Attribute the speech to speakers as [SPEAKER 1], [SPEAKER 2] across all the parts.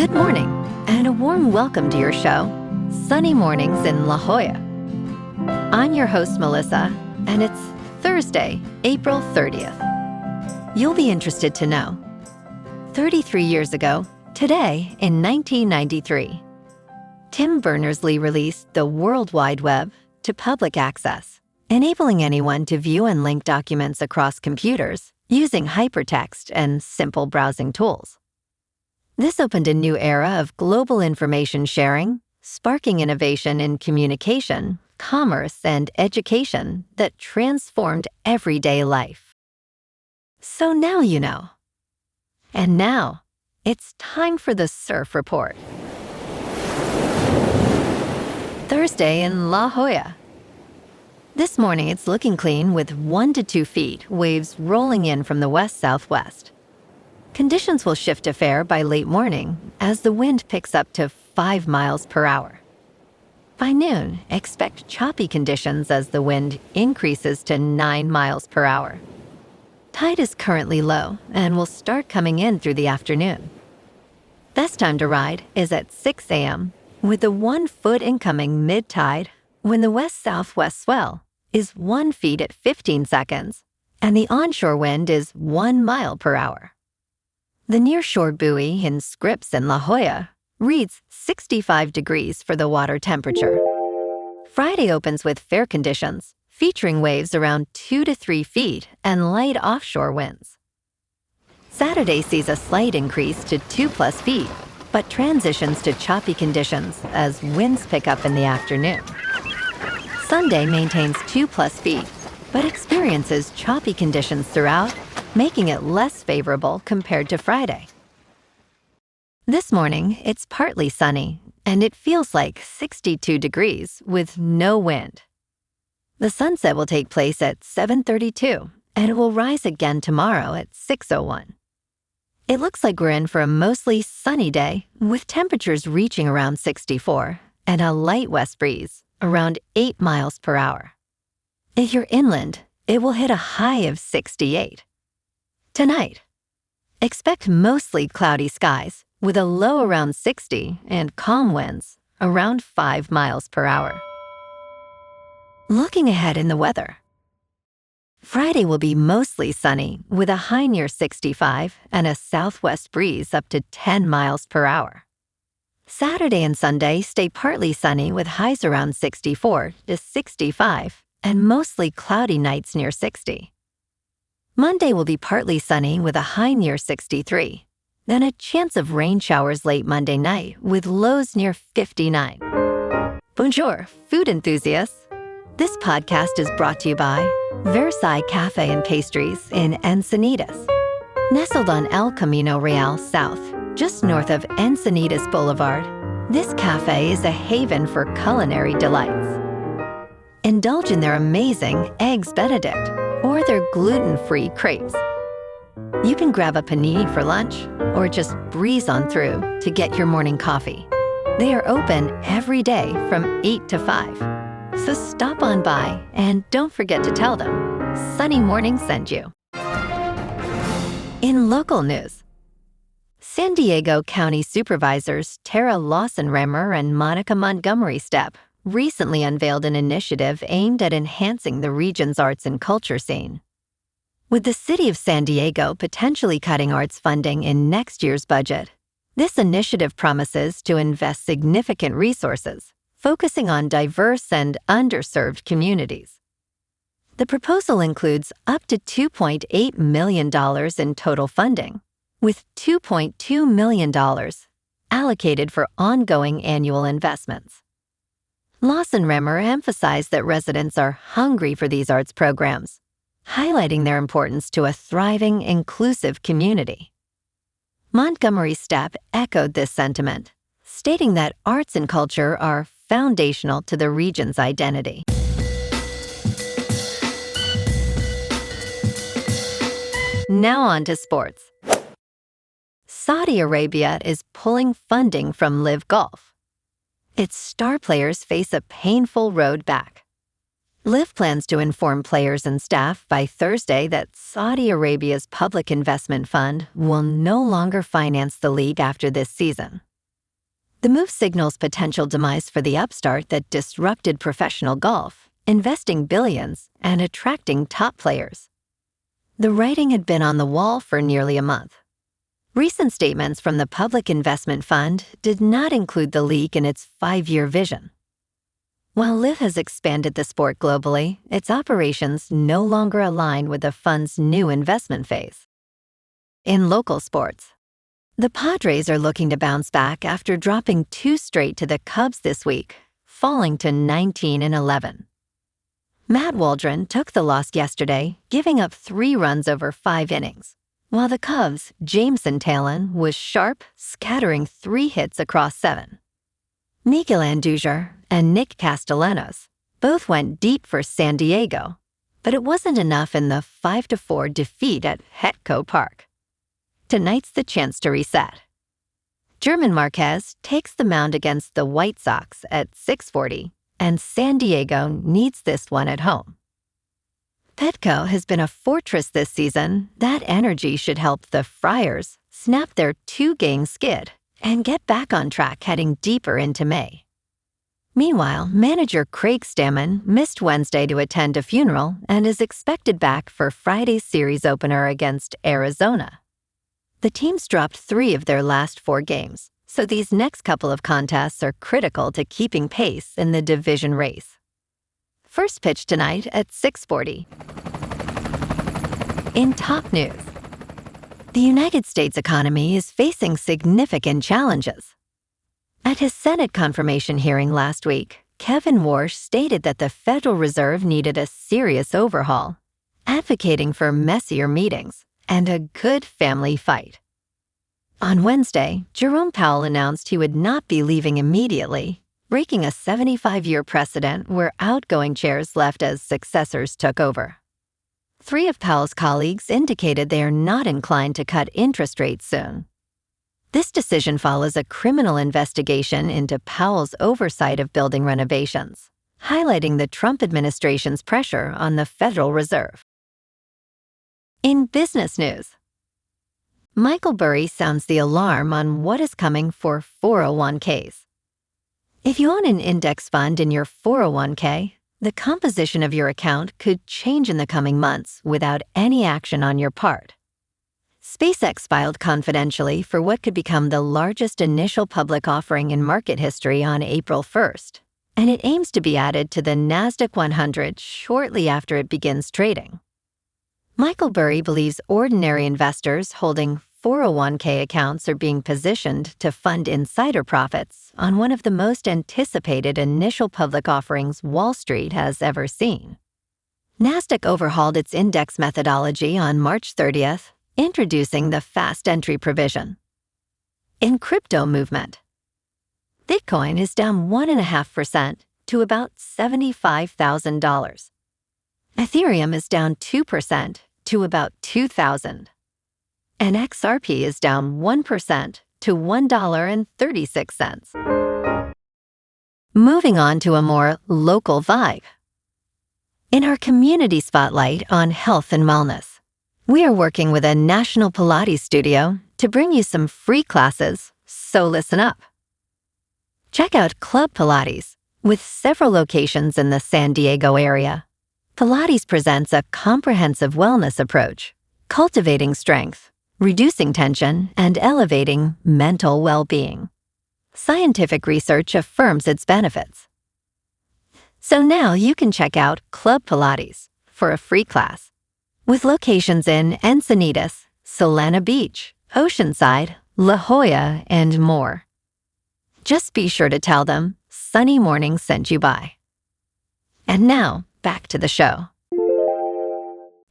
[SPEAKER 1] Good morning, and a warm welcome to your show, Sunny Mornings in La Jolla. I'm your host, Melissa, and it's Thursday, April 30th. You'll be interested to know, 33 years ago, today in 1993, Tim Berners-Lee released the World Wide Web to public access, enabling anyone to view and link documents across computers using hypertext and simple browsing tools. This opened a new era of global information sharing, sparking innovation in communication, commerce, and education that transformed everyday life. So now you know. And now, it's time for the Surf Report. Thursday in La Jolla. This morning it's looking clean with 1 to 2 feet, waves rolling in from the west-southwest. Conditions will shift to fair by late morning as the wind picks up to 5 miles per hour. By noon, expect choppy conditions as the wind increases to 9 miles per hour. Tide is currently low and will start coming in through the afternoon. Best time to ride is at 6 a.m. with a 1 foot incoming mid-tide when the west-southwest swell is 1 foot at 15 seconds and the onshore wind is 1 mile per hour. The nearshore buoy in Scripps in La Jolla reads 65 degrees for the water temperature. Friday opens with fair conditions, featuring waves around 2 to 3 feet and light offshore winds. Saturday sees a slight increase to 2+ feet, but transitions to choppy conditions as winds pick up in the afternoon. Sunday maintains 2+ feet, but experiences choppy conditions throughout, making it less favorable compared to Friday. This morning, it's partly sunny, and it feels like 62 degrees with no wind. The sunset will take place at 7:32, and it will rise again tomorrow at 6:01. It looks like we're in for a mostly sunny day, with temperatures reaching around 64 and a light west breeze around 8 miles per hour. If you're inland, it will hit a high of 68. Tonight, expect mostly cloudy skies with a low around 60 and calm winds around 5 miles per hour. Looking ahead in the weather. Friday will be mostly sunny with a high near 65 and a southwest breeze up to 10 miles per hour. Saturday and Sunday stay partly sunny with highs around 64 to 65 and mostly cloudy nights near 60. Monday will be partly sunny with a high near 63, then a chance of rain showers late Monday night with lows near 59. Bonjour, food enthusiasts. This podcast is brought to you by Versailles Cafe and Pastries in Encinitas. Nestled on El Camino Real South, just north of Encinitas Boulevard, this cafe is a haven for culinary delights. Indulge in their amazing Eggs Benedict or their gluten-free crepes. You can grab a panini for lunch or just breeze on through to get your morning coffee. They are open every day from 8 to 5. So stop on by and don't forget to tell them Sunny Morning sent you. In local news, San Diego County Supervisors Tara Lawson-Remmer and Monica Montgomery-Stepp recently unveiled an initiative aimed at enhancing the region's arts and culture scene. With the city of San Diego potentially cutting arts funding in next year's budget, this initiative promises to invest significant resources, focusing on diverse and underserved communities. The proposal includes up to $2.8 million in total funding, with $2.2 million allocated for ongoing annual investments. Lawson-Remmer emphasized that residents are hungry for these arts programs, highlighting their importance to a thriving, inclusive community. Montgomery-Stepp echoed this sentiment, stating that arts and culture are foundational to the region's identity. Now on to sports. Saudi Arabia is pulling funding from LIV Golf. Its star players face a painful road back. LIV plans to inform players and staff by Thursday that Saudi Arabia's public investment fund will no longer finance the league after this season, The move signals potential demise for the upstart that disrupted professional golf, investing billions and attracting top players. The writing had been on the wall for nearly a month. Recent statements from the Public Investment Fund did not include the league in its 5-year vision. While LIV has expanded the sport globally, its operations no longer align with the fund's new investment phase. In local sports, the Padres are looking to bounce back after dropping 2 straight to the Cubs this week, falling to 19-11. Matt Waldron took the loss yesterday, giving up 3 runs over 5 innings, while the Cubs' Jameson Taillon was sharp, scattering 3 hits across 7. Miguel Andujar and Nick Castellanos both went deep for San Diego, but it wasn't enough in the 5-4 defeat at Petco Park. Tonight's the chance to reset. German Marquez takes the mound against the White Sox at 6:40, and San Diego needs this one at home. Petco has been a fortress this season. That energy should help the Friars snap their 2-game skid and get back on track heading deeper into May. Meanwhile, manager Craig Stammen missed Wednesday to attend a funeral and is expected back for Friday's series opener against Arizona. The teams dropped 3 of their last 4 games, so these next couple of contests are critical to keeping pace in the division race. First pitch tonight at 6:40. In top news, the United States economy is facing significant challenges. At his Senate confirmation hearing last week, Kevin Warsh stated that the Federal Reserve needed a serious overhaul, advocating for messier meetings and a good family fight. On Wednesday, Jerome Powell announced he would not be leaving immediately, breaking a 75-year precedent where outgoing chairs left as successors took over. 3 of Powell's colleagues indicated they are not inclined to cut interest rates soon. This decision follows a criminal investigation into Powell's oversight of building renovations, highlighting the Trump administration's pressure on the Federal Reserve. In business news, Michael Burry sounds the alarm on what is coming for 401ks. If you own an index fund in your 401k, the composition of your account could change in the coming months without any action on your part. SpaceX filed confidentially for what could become the largest initial public offering in market history on April 1st, and it aims to be added to the NASDAQ 100 shortly after it begins trading. Michael Burry believes ordinary investors holding 401k accounts are being positioned to fund insider profits on one of the most anticipated initial public offerings Wall Street has ever seen. NASDAQ overhauled its index methodology on March 30th, introducing the fast entry provision. In crypto movement, Bitcoin is down 1.5% to about $75,000. Ethereum is down 2% to about $2,000. And XRP is down 1% to $1.36. Moving on to a more local vibe. In our community spotlight on health and wellness, we are working with a national Pilates studio to bring you some free classes, so listen up. Check out Club Pilates, with several locations in the San Diego area. Pilates presents a comprehensive wellness approach, cultivating strength, reducing tension, and elevating mental well-being. Scientific research affirms its benefits. So now you can check out Club Pilates for a free class, with locations in Encinitas, Solana Beach, Oceanside, La Jolla, and more. Just be sure to tell them Sunny Morning sent you by. And now, back to the show.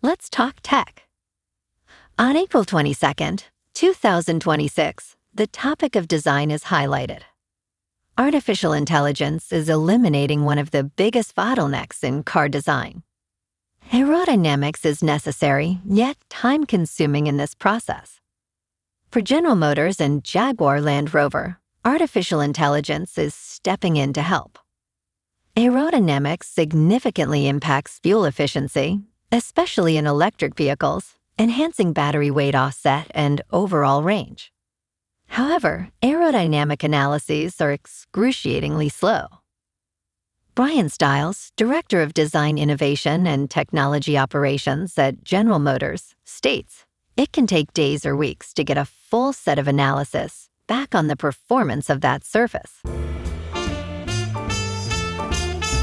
[SPEAKER 1] Let's talk tech. On April 22nd, 2026, the topic of design is highlighted. Artificial intelligence is eliminating one of the biggest bottlenecks in car design. Aerodynamics is necessary, yet time-consuming in this process. For General Motors and Jaguar Land Rover, artificial intelligence is stepping in to help. Aerodynamics significantly impacts fuel efficiency, especially in electric vehicles, enhancing battery weight offset and overall range. However, aerodynamic analyses are excruciatingly slow. Brian Stiles, Director of Design Innovation and Technology Operations at General Motors, states it can take days or weeks to get a full set of analysis back on the performance of that surface.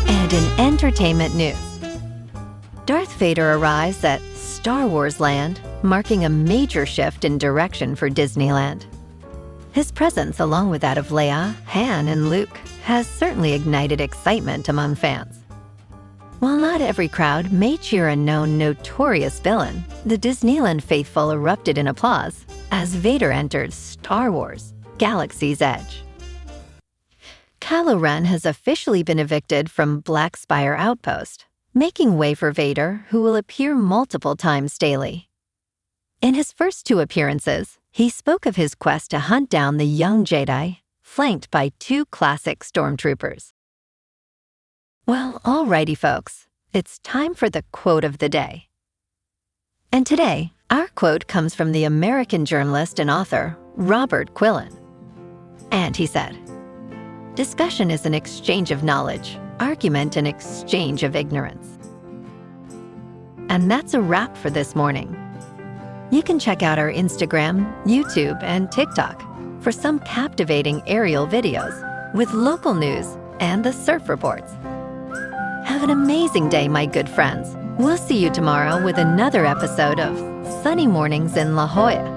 [SPEAKER 1] And in entertainment news, Darth Vader arrives at Star Wars Land, marking a major shift in direction for Disneyland. His presence, along with that of Leia, Han, and Luke, has certainly ignited excitement among fans. While not every crowd may cheer a known notorious villain, the Disneyland faithful erupted in applause as Vader entered Star Wars: Galaxy's Edge. Kylo Ren has officially been evicted from Black Spire Outpost, making way for Vader, who will appear multiple times daily. In his first 2 appearances, he spoke of his quest to hunt down the young Jedi, flanked by 2 classic stormtroopers. Well, alrighty folks, it's time for the quote of the day. And today, our quote comes from the American journalist and author, Robert Quillen. And he said, "Discussion is an exchange of knowledge, argument an exchange of ignorance." And that's a wrap for this morning. You can check out our Instagram, YouTube, and TikTok for some captivating aerial videos with local news and the surf reports. Have an amazing day, my good friends. We'll see you tomorrow with another episode of Sunny Mornings in La Jolla.